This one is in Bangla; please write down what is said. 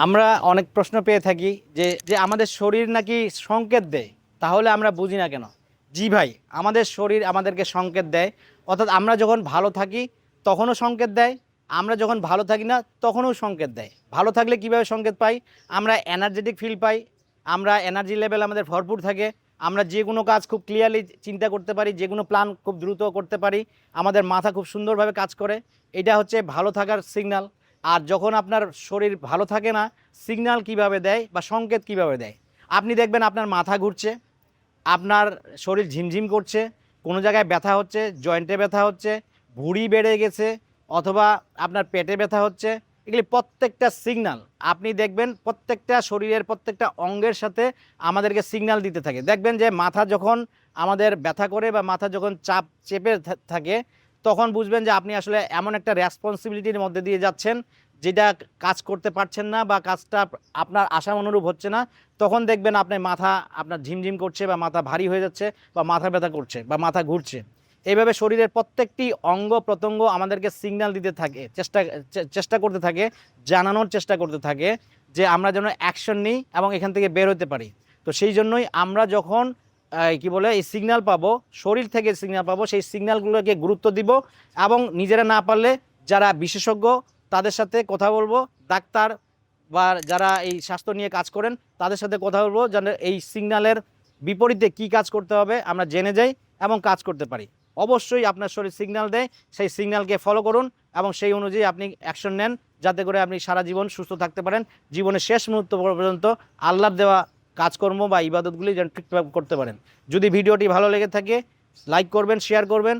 আমরা অনেক প্রশ্ন পেয়ে থাকি যে যে আমাদের শরীর নাকি সংকেত দেয়, তাহলে আমরা বুঝি না কেন? জি ভাই, আমাদের শরীর আমাদেরকে সংকেত দেয়। অর্থাৎ আমরা যখন ভালো থাকি তখনও সংকেত দেয়, আমরা যখন ভালো থাকি না তখনও সংকেত দেয়। ভালো থাকলে কিভাবে সংকেত পাই? আমরা এনার্জেটিক ফিল পাই, আমরা এনার্জি লেভেল আমাদের ভরপুর থাকে, আমরা যে কোনো কাজ খুব ক্লিয়ারলি চিন্তা করতে পারি, যে কোনো প্ল্যান খুব দ্রুত করতে পারি, আমাদের মাথা খুব সুন্দরভাবে কাজ করে। এটা হচ্ছে ভালো থাকার সিগন্যাল। আর যখন আপনার শরীর ভালো থাকে না, সিগন্যাল কিভাবে দেয় বা সংকেত কিভাবে দেয়? আপনি দেখবেন আপনার মাথা ঘুরছে, আপনার শরীর ঝিমঝিম করছে, কোনো জায়গায় ব্যথা হচ্ছে, জয়েন্টে ব্যথা হচ্ছে, ভুঁড়ি বেড়ে গেছে, অথবা আপনার পেটে ব্যথা হচ্ছে। এগুলি প্রত্যেকটা সিগন্যাল আপনি দেখবেন, প্রত্যেকটা শরীরের প্রত্যেকটা অঙ্গের সাথে আমাদেরকে সিগন্যাল দিতে থাকে। দেখবেন যে মাথা যখন আমাদের ব্যথা করে বা মাথা যখন চাপ চেপে থাকে, তখন বুঝবেন যে আপনি আসলে এমন একটা রেসপন্সিবিলিটির মধ্যে দিয়ে যাচ্ছেন যেটা কাজ করতে পারছেন না বা কাজটা আপনার আশা অনুরূপ হচ্ছে না। তখন দেখবেন আপনার মাথা আপনার ঝিমঝিম করছে বা মাথা ভারী হয়ে যাচ্ছে বা মাথা ব্যথা করছে বা মাথা ঘুরছে। এইভাবে শরীরের প্রত্যেকটি অঙ্গ প্রত্যঙ্গ আমাদেরকে সিগন্যাল দিতে থাকে, চেষ্টা করতে থাকে, জানানোর চেষ্টা করতে থাকে যে আমরা যেন অ্যাকশন নিই এবং এখান থেকে বের হতে পারি। তো সেই জন্যই আমরা যখন কি বলে এই সিগন্যাল পাবো, শরীর থেকে সিগন্যাল পাবো, সেই সিগন্যালগুলোকে গুরুত্ব দিব এবং নিজেরা না পারলে যারা বিশেষজ্ঞ তাদের সাথে কথা বলবো, ডাক্তার বা যারা এই স্বাস্থ্য নিয়ে কাজ করেন তাদের সাথে কথা বলবো, যেন এই সিগন্যালের বিপরীতে কি কাজ করতে হবে আমরা জেনে যাই এবং কাজ করতে পারি। অবশ্যই আপনার শরীর সিগন্যাল দেয়, সেই সিগন্যালকে ফলো করুন এবং সেই অনুযায়ী আপনি অ্যাকশন নেন, যাতে করে আপনি সারা জীবন সুস্থ থাকতে পারেন, জীবনের শেষ মুহূর্ত পর্যন্ত আল্লাহর দেওয়া কাজকর্ম বা ইবাদতগুলি যেন ঠিকঠাক করতে পারেন। যদি ভিডিওটি ভালো লেগে থাকে লাইক করবেন, শেয়ার করবেন।